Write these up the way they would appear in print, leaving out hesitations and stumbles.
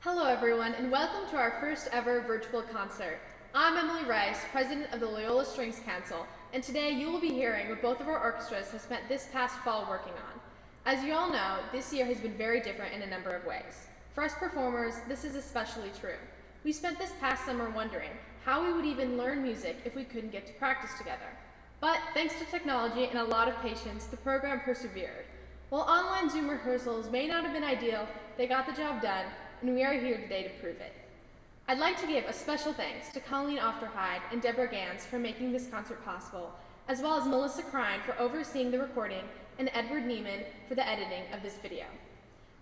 Hello everyone, and welcome to our first ever virtual concert. I'm Emily Rice, president of the Loyola Strings Council, and today you will be hearing what both of our orchestras have spent this past fall working on. As you all know, this year has been very different in a number of ways. For us performers, this is especially true. We spent this past summer wondering how we would even learn music if we couldn't get to practice together. But thanks to technology and a lot of patience, the program persevered. While online Zoom rehearsals may not have been ideal, they got the job done, and we are here today to prove it. I'd like to give a special thanks to Colleen Ofterhide and Deborah Gans for making this concert possible, as well as Melissa Krein for overseeing the recording and Edward Neiman for the editing of this video.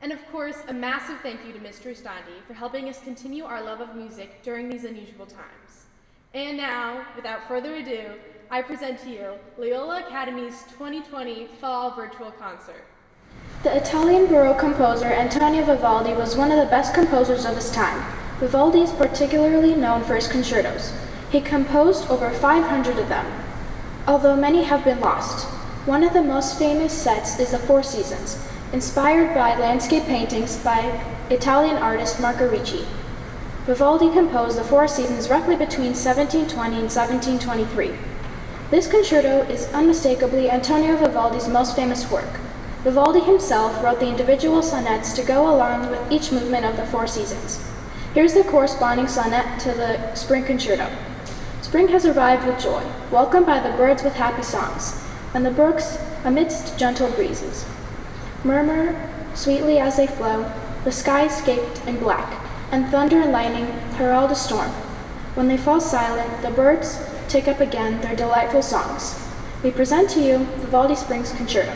And of course, a massive thank you to Mr. Ustandi for helping us continue our love of music during these unusual times. And now, without further ado, I present to you Loyola Academy's 2020 Fall Virtual Concert. The Italian Baroque composer Antonio Vivaldi was one of the best composers of his time. Vivaldi is particularly known for his concertos. He composed over 500 of them, although many have been lost. One of the most famous sets is the Four Seasons, inspired by landscape paintings by Italian artist Marco Ricci. Vivaldi composed the Four Seasons roughly between 1720 and 1723. This concerto is unmistakably Antonio Vivaldi's most famous work. Vivaldi himself wrote the individual sonnets to go along with each movement of the Four Seasons. Here's the corresponding sonnet to the Spring Concerto. Spring has arrived with joy, welcomed by the birds with happy songs, and the brooks amidst gentle breezes. Murmur sweetly as they flow, the sky scaped in black, and thunder and lightning herald a storm. When they fall silent, the birds take up again their delightful songs. We present to you Vivaldi Spring's Concerto.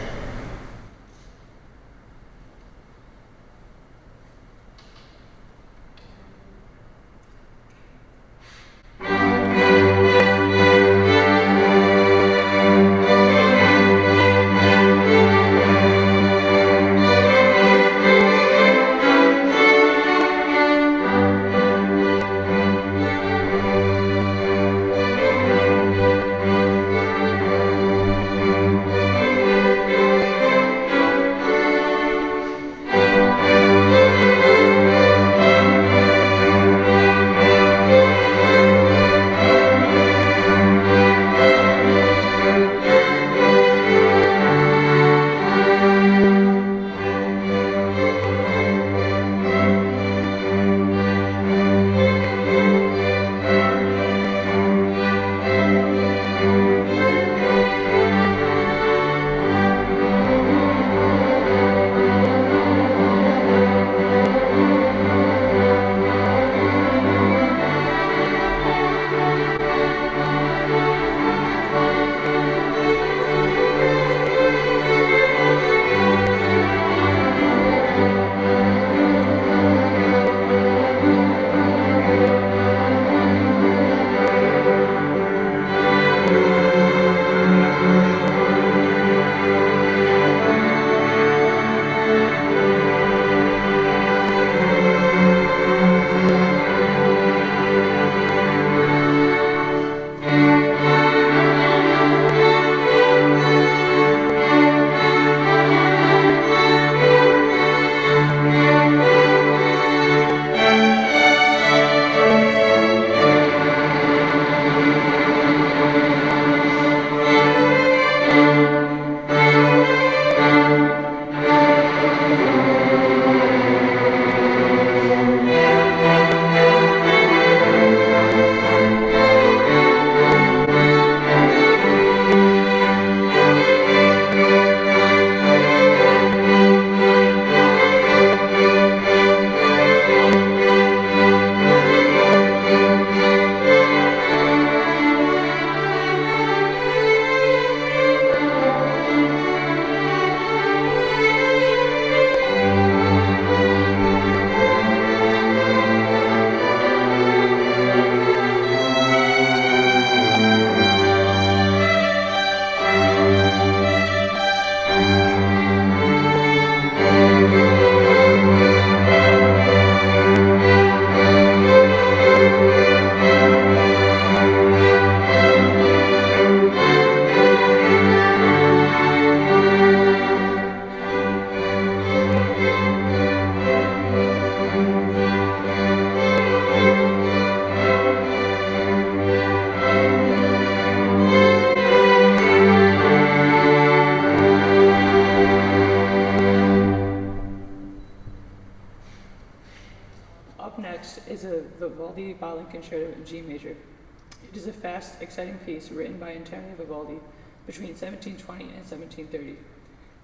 It is a fast, exciting piece written by Antonio Vivaldi between 1720 and 1730.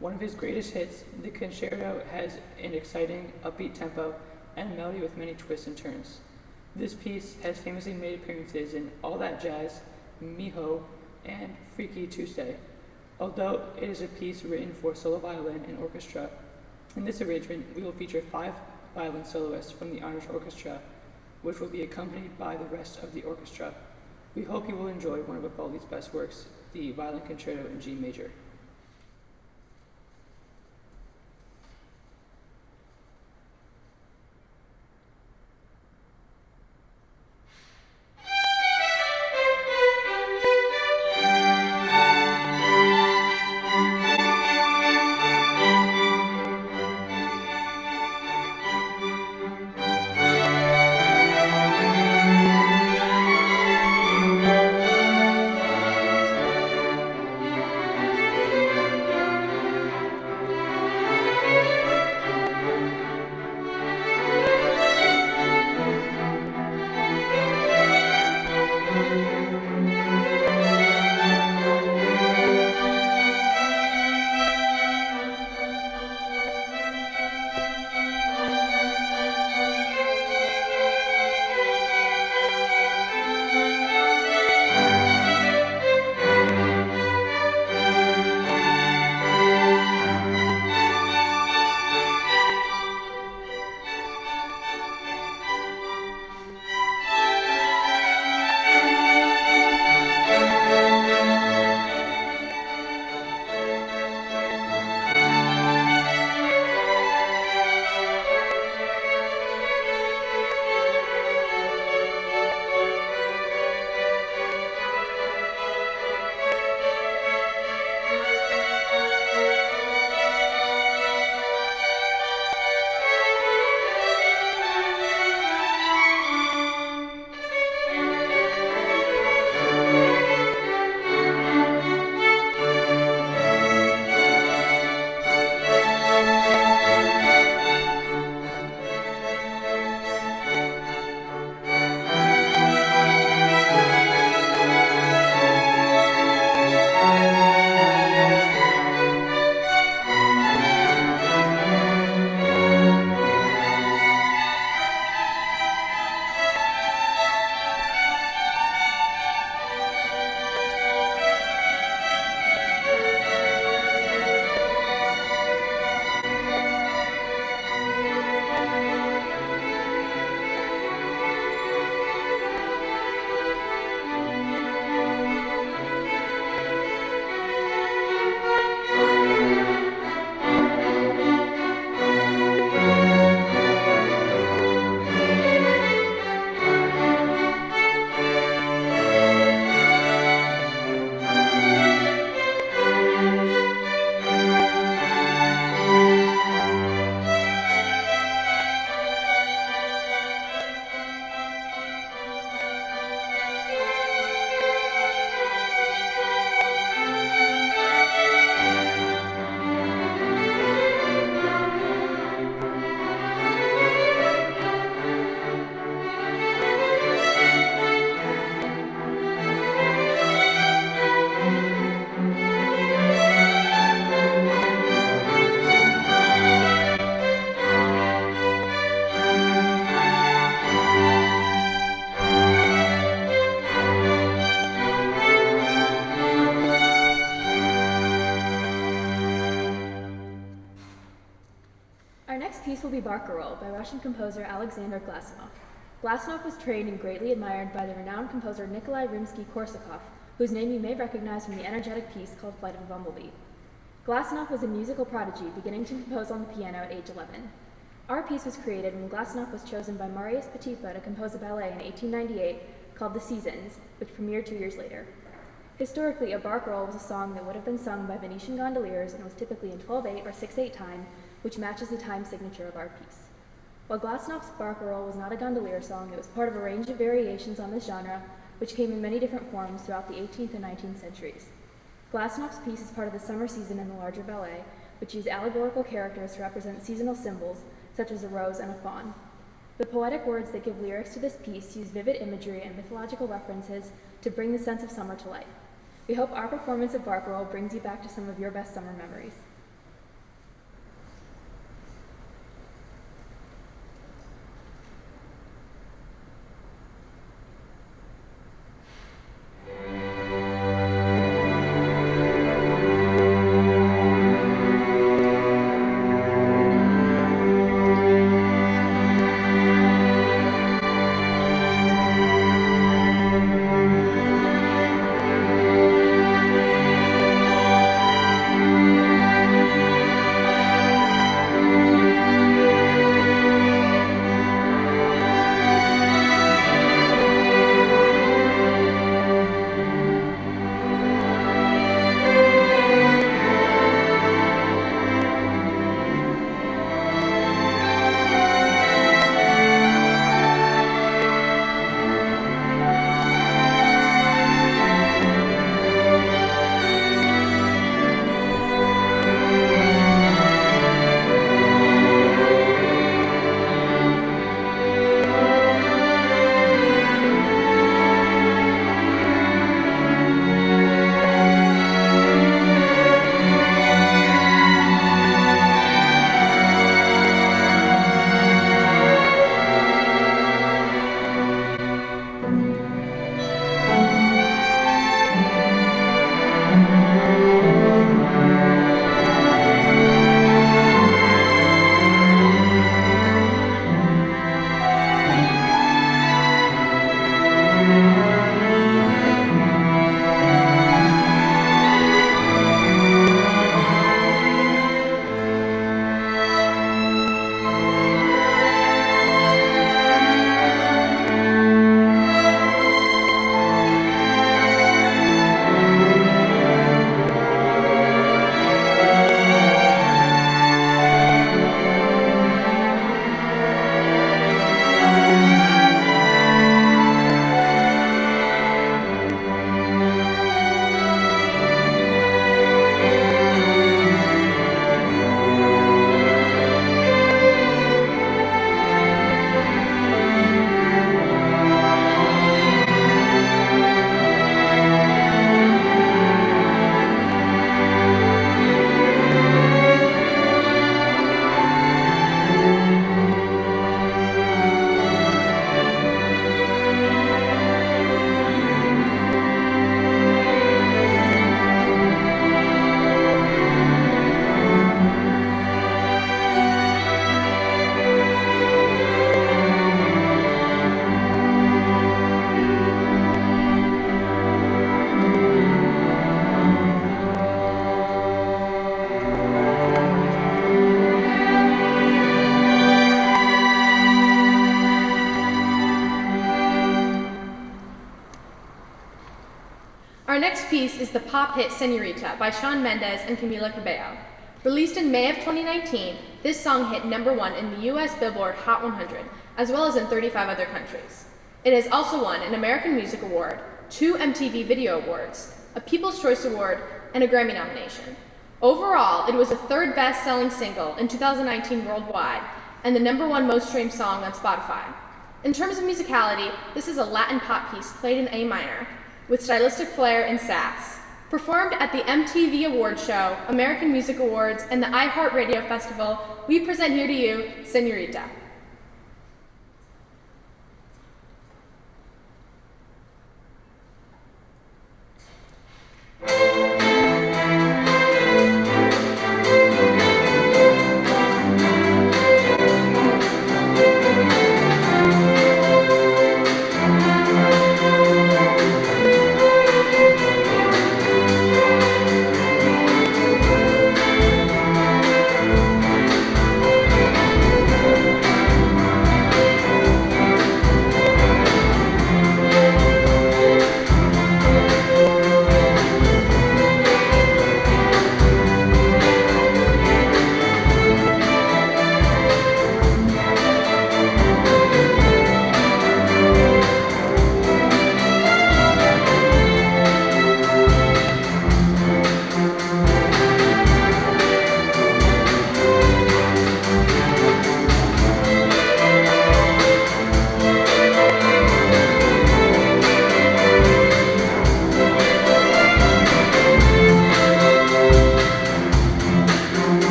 One of his greatest hits, the concerto has an exciting, upbeat tempo and a melody with many twists and turns. This piece has famously made appearances in All That Jazz, Miho, and Freaky Tuesday. Although it is a piece written for solo violin and orchestra, in this arrangement we will feature 5 violin soloists from the Honors Orchestra, which will be accompanied by the rest of the orchestra. We hope you will enjoy one of Vivaldi's best works, the Violin Concerto in G major. piece will be Barcarolle by Russian composer Alexander Glasnow. Glasnow was trained and greatly admired by the renowned composer Nikolai Rimsky-Korsakov, whose name you may recognize from the energetic piece called Flight of a Bumblebee. Glasnow was a musical prodigy, beginning to compose on the piano at age 11. Our piece was created when Glasnow was chosen by Marius Petipa to compose a ballet in 1898 called The Seasons, which premiered 2 years later. Historically, a barcarolle was a song that would have been sung by Venetian gondoliers and was typically in 12/8 or 6/8 time, which matches the time signature of our piece. While Glasnow's barcarolle was not a gondolier song, it was part of a range of variations on this genre, which came in many different forms throughout the 18th and 19th centuries. Glasnow's piece is part of the summer season in the larger ballet, which used allegorical characters to represent seasonal symbols, such as a rose and a fawn. The poetic words that give lyrics to this piece use vivid imagery and mythological references to bring the sense of summer to life. We hope our performance of Barcarolle brings you back to some of your best summer memories. Our next piece is the pop hit Senorita by Shawn Mendes and Camila Cabello. Released in May of 2019, this song hit #1 in the US Billboard Hot 100, as well as in 35 other countries. It has also won an American Music Award, 2 MTV Video Awards, a People's Choice Award, and a Grammy nomination. Overall, it was the 3rd best-selling single in 2019 worldwide, and the #1 most streamed song on Spotify. In terms of musicality, this is a Latin pop piece played in A minor, with stylistic flair and sass. Performed at the MTV Awards Show, American Music Awards, and the iHeartRadio Festival, we present here to you, Senorita.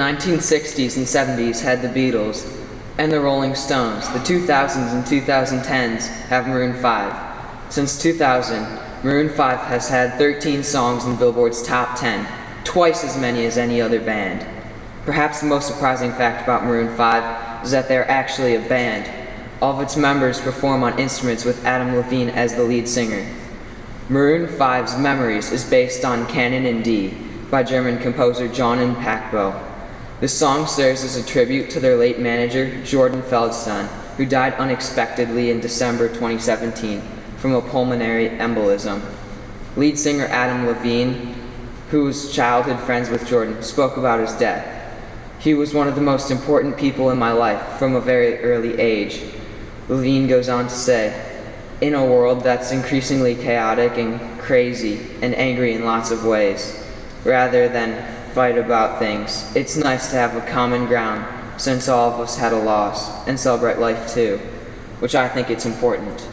1960s and 70s had the Beatles and the Rolling Stones. The 2000s and 2010s have Maroon 5. Since 2000, Maroon 5 has had 13 songs in Billboard's top 10, twice as many as any other band. Perhaps the most surprising fact about Maroon 5 is that they're actually a band. All of its members perform on instruments with Adam Levine as the lead singer. Maroon 5's Memories is based on Canon in D by German composer John and Pacbo. The song serves as a tribute to their late manager, Jordan Feldstein, who died unexpectedly in December 2017 from a pulmonary embolism. Lead singer Adam Levine, who was childhood friends with Jordan, spoke about his death. "He was one of the most important people in my life from a very early age." Levine goes on to say, "In a world that's increasingly chaotic and crazy and angry in lots of ways, rather than fight about things, it's nice to have a common ground since all of us had a loss and celebrate life too," which I think it's important.